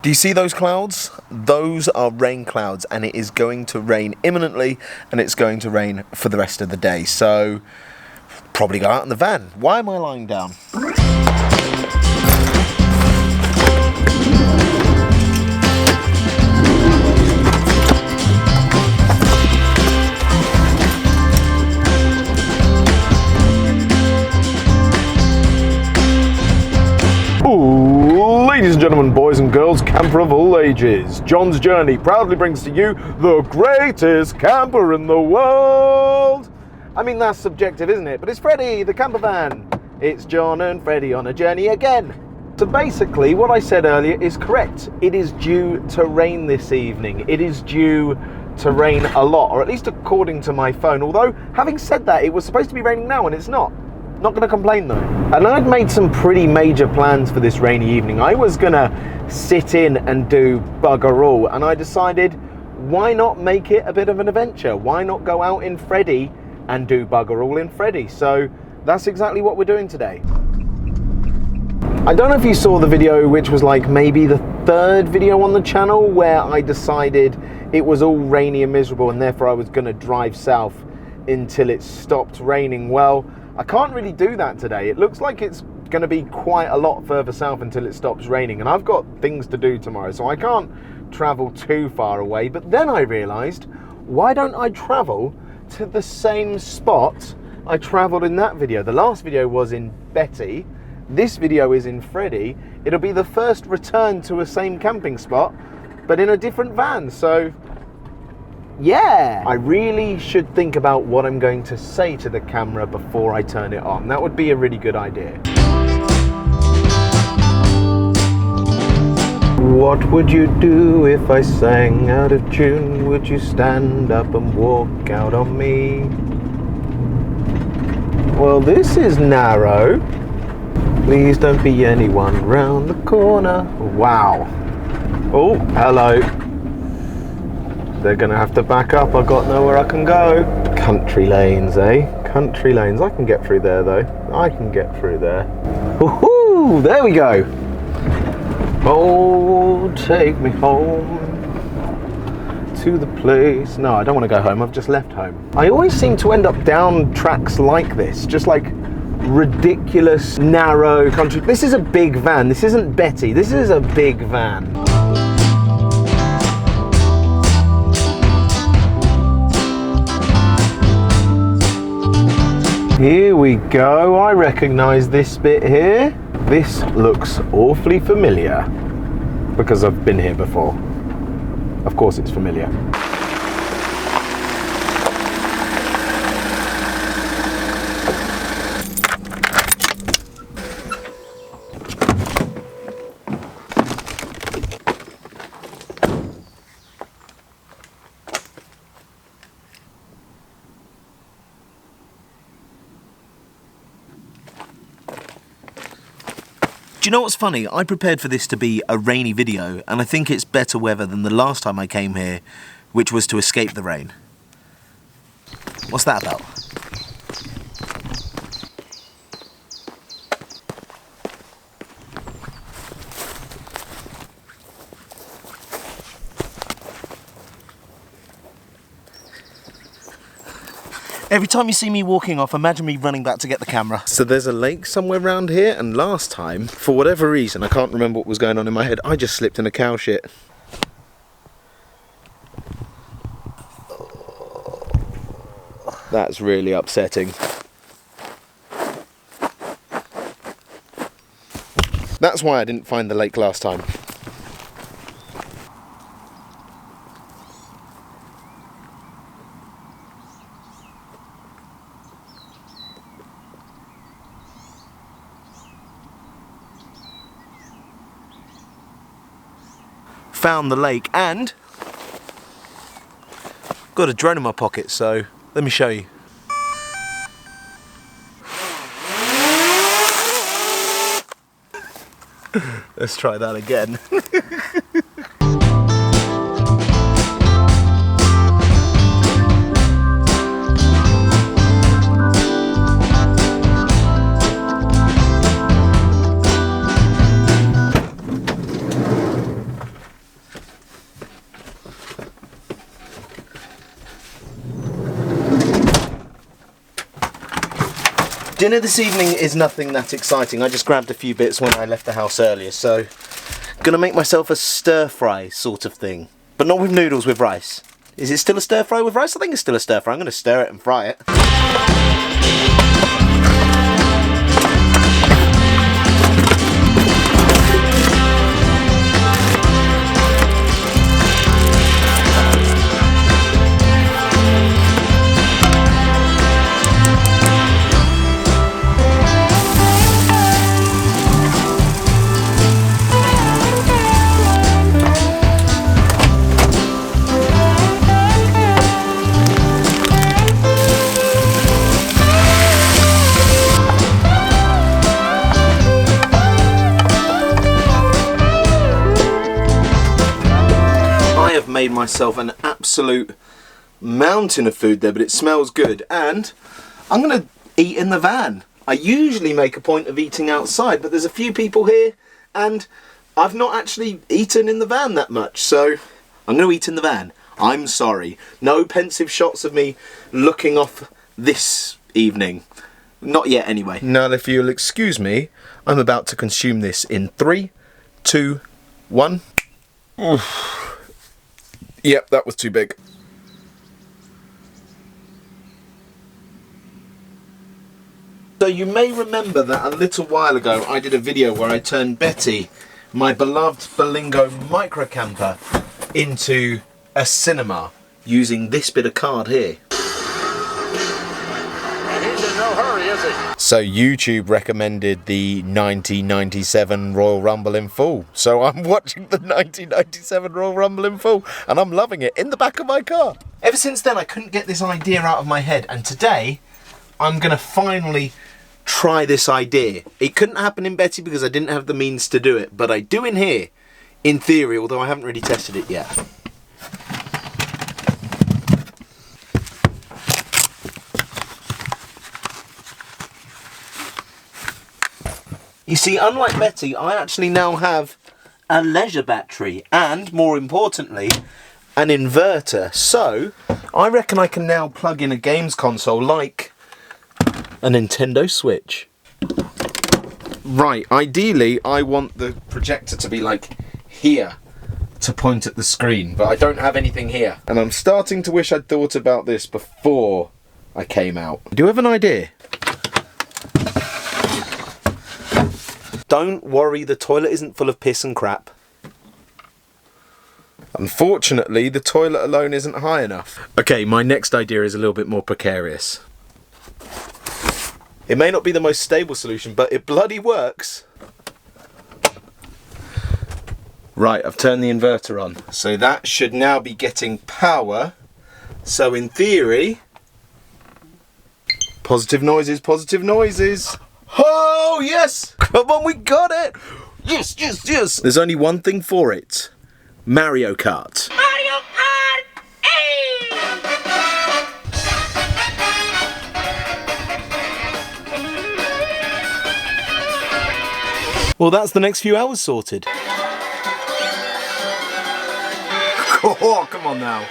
Do you see those clouds? Those are rain clouds, and it is going to rain imminently, and it's going to rain for the rest of the day. So, probably go out in the van. Why am I lying down? Ladies and gentlemen, boys and girls, camper of all ages, John's Journey proudly brings to you the greatest camper in the world. I mean, that's subjective, isn't it? But it's Freddie, the camper van. It's John and Freddie on a journey again. So basically, what I said earlier is correct. It is due to rain this evening. It is due to rain a lot, or at least according to my phone. Although, having said that, it was supposed to be raining now and it's not. Not going to complain though. And I'd made some pretty major plans for this rainy evening. I was going to sit in and do bugger all, and I decided, why not make it a bit of an adventure? Why not go out in Freddie and do bugger all in Freddie? So that's exactly what we're doing today. I don't know if you saw the video, which was like maybe the third video on the channel, where I decided it was all rainy and miserable and therefore I was going to drive south until it stopped raining. Well, I can't really do that today. It looks like it's going to be quite a lot further south until it stops raining, and I've got things to do tomorrow, so I can't travel too far away. But then I realised, why don't I travel to the same spot I travelled in that video? The last video was in Betty. This video is in Freddie. It'll be the first return to a same camping spot, but in a different van. So yeah, I really should think about what I'm going to say to the camera before I turn it on. That would be a really good idea. What would you do if I sang out of tune? Would you stand up and walk out on me? Well, this is narrow. Please don't be anyone round the corner. Wow. Oh, hello. They're going to have to back up. I've got nowhere I can go. Country lanes, eh? Country lanes. I can get through there, though. I can get through there. Woohoo! There we go. Oh, take me home to the place. No, I don't want to go home. I've just left home. I always seem to end up down tracks like this. Just like ridiculous, narrow country. This is a big van. This isn't Betty. This is a big van. Here we go. I recognise this bit here. This looks awfully familiar because I've been here before. Of course it's familiar. Do you know what's funny? I prepared for this to be a rainy video, and I think it's better weather than the last time I came here, which was to escape the rain. What's that about? Every time you see me walking off, imagine me running back to get the camera. So there's a lake somewhere around here, and last time, for whatever reason, I can't remember what was going on in my head, I just slipped in a cow shit. That's really upsetting. That's why I didn't find the lake last time. Found the lake and got a drone in my pocket, so let me show you. Let's try that again. Dinner this evening is nothing that exciting. I just grabbed a few bits when I left the house earlier, so gonna make myself a stir-fry sort of thing. But not with noodles, with rice. Is it still a stir-fry with rice? I think it's still a stir-fry. I'm gonna stir it and fry it. Made myself an absolute mountain of food there, but it smells good, and I'm gonna eat in the van. I usually make a point of eating outside, but there's a few people here and I've not actually eaten in the van that much, so I'm gonna eat in the van. I'm sorry, no pensive shots of me looking off this evening, not yet anyway. Now if you'll excuse me, I'm about to consume this in 3, 2, 1. Oof. Yep, that was too big. So you may remember that a little while ago I did a video where I turned Betty, my beloved Berlingo micro camper, into a cinema using this bit of card here. He's in no hurry, is he? So YouTube recommended the 1997 Royal Rumble in full. So I'm watching the 1997 Royal Rumble in full and I'm loving it in the back of my car. Ever since then I couldn't get this idea out of my head, and today I'm going to finally try this idea. It couldn't happen in Betty because I didn't have the means to do it, but I do in here, in theory, although I haven't really tested it yet. You see, unlike Betty, I actually now have a leisure battery and, more importantly, an inverter. So, I reckon I can now plug in a games console like a Nintendo Switch. Right, ideally, I want the projector to be like here to point at the screen, but I don't have anything here. And I'm starting to wish I'd thought about this before I came out. Do you have an idea? Don't worry, the toilet isn't full of piss and crap. Unfortunately, the toilet alone isn't high enough. Okay, my next idea is a little bit more precarious. It may not be the most stable solution, but it bloody works. Right, I've turned the inverter on. So that should now be getting power. So in theory, positive noises, positive noises. Oh, yes! Come on, we got it! Yes, yes, yes! There's only one thing for it. Mario Kart. Mario Kart! Hey! Well, that's the next few hours sorted. Oh, come on now.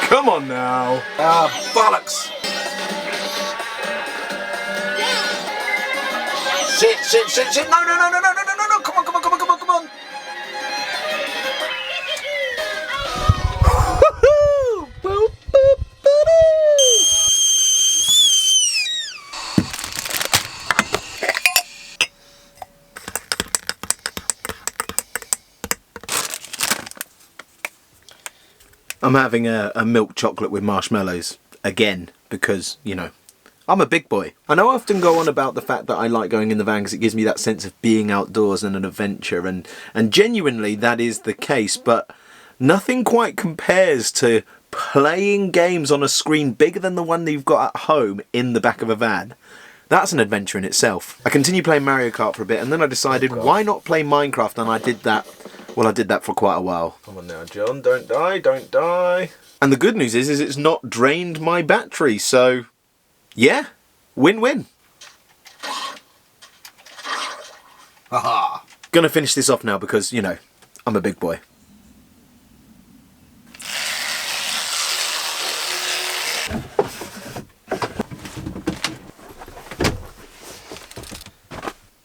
Come on now. Ah, bollocks. Shit, shit, shit, shit. No, no, no, no, no, no, no, no, no. Come on, come on, come on, come on, come on. Boop, boop, I'm having a milk chocolate with marshmallows again because, you know, I'm a big boy. I know I often go on about the fact that I like going in the van because it gives me that sense of being outdoors and an adventure, and genuinely that is the case, but nothing quite compares to playing games on a screen bigger than the one that you've got at home in the back of a van. That's an adventure in itself. I continued playing Mario Kart for a bit and then I decided why not play Minecraft, and I did that. Well, I did that for quite a while. Come on now, John, don't die, don't die. And the good news is it's not drained my battery, so yeah, win-win. Haha. Gonna finish this off now because, you know, I'm a big boy.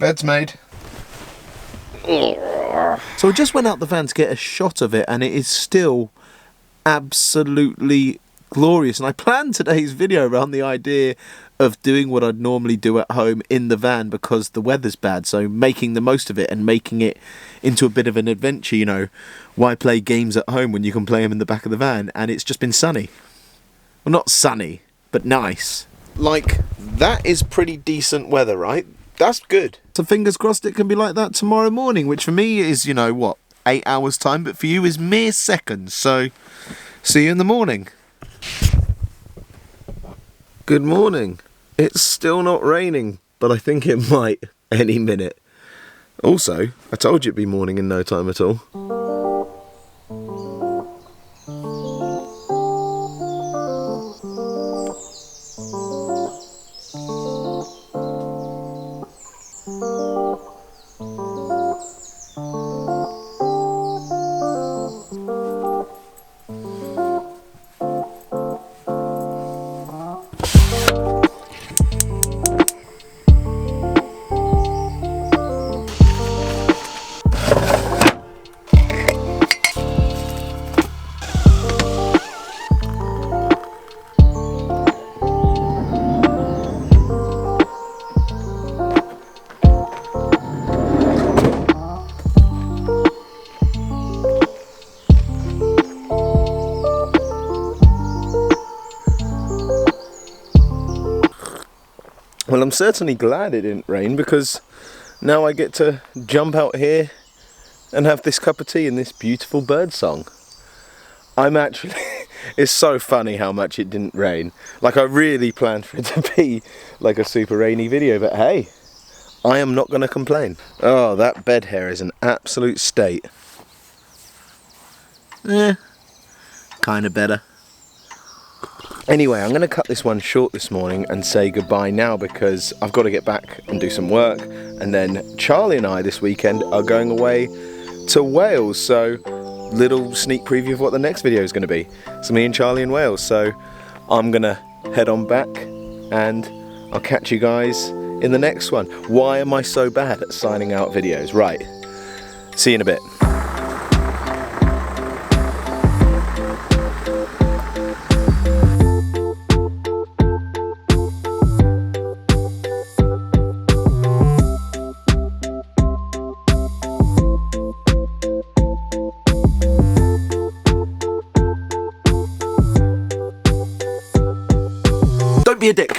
Bed's made. So I just went out the van to get a shot of it, and it is still absolutely glorious. And I planned today's video around the idea of doing what I'd normally do at home in the van because the weather's bad, so making the most of it and making it into a bit of an adventure. You know, why play games at home when you can play them in the back of the van? And it's just been sunny. Well, not sunny, but nice. Like, that is pretty decent weather, right? That's good. So fingers crossed it can be like that tomorrow morning, which for me is, you know, what, 8 hours time, but for you is mere seconds. So, see you in the morning. Good morning. It's still not raining, but I think it might any minute. Also, I told you it'd be morning in no time at all. Well, I'm certainly glad it didn't rain, because now I get to jump out here and have this cup of tea and this beautiful bird song. I'm actually... it's so funny how much it didn't rain. Like, I really planned for it to be like a super rainy video, but hey, I am not going to complain. Oh, that bed hair is an absolute state. Kind of better. Anyway, I'm going to cut this one short this morning and say goodbye now, because I've got to get back and do some work, and then Charlie and I this weekend are going away to Wales, so little sneak preview of what the next video is going to be. It's me and Charlie in Wales, so I'm going to head on back and I'll catch you guys in the next one. Why am I so bad at signing out videos? Right, see you in a bit. Don't be a dick.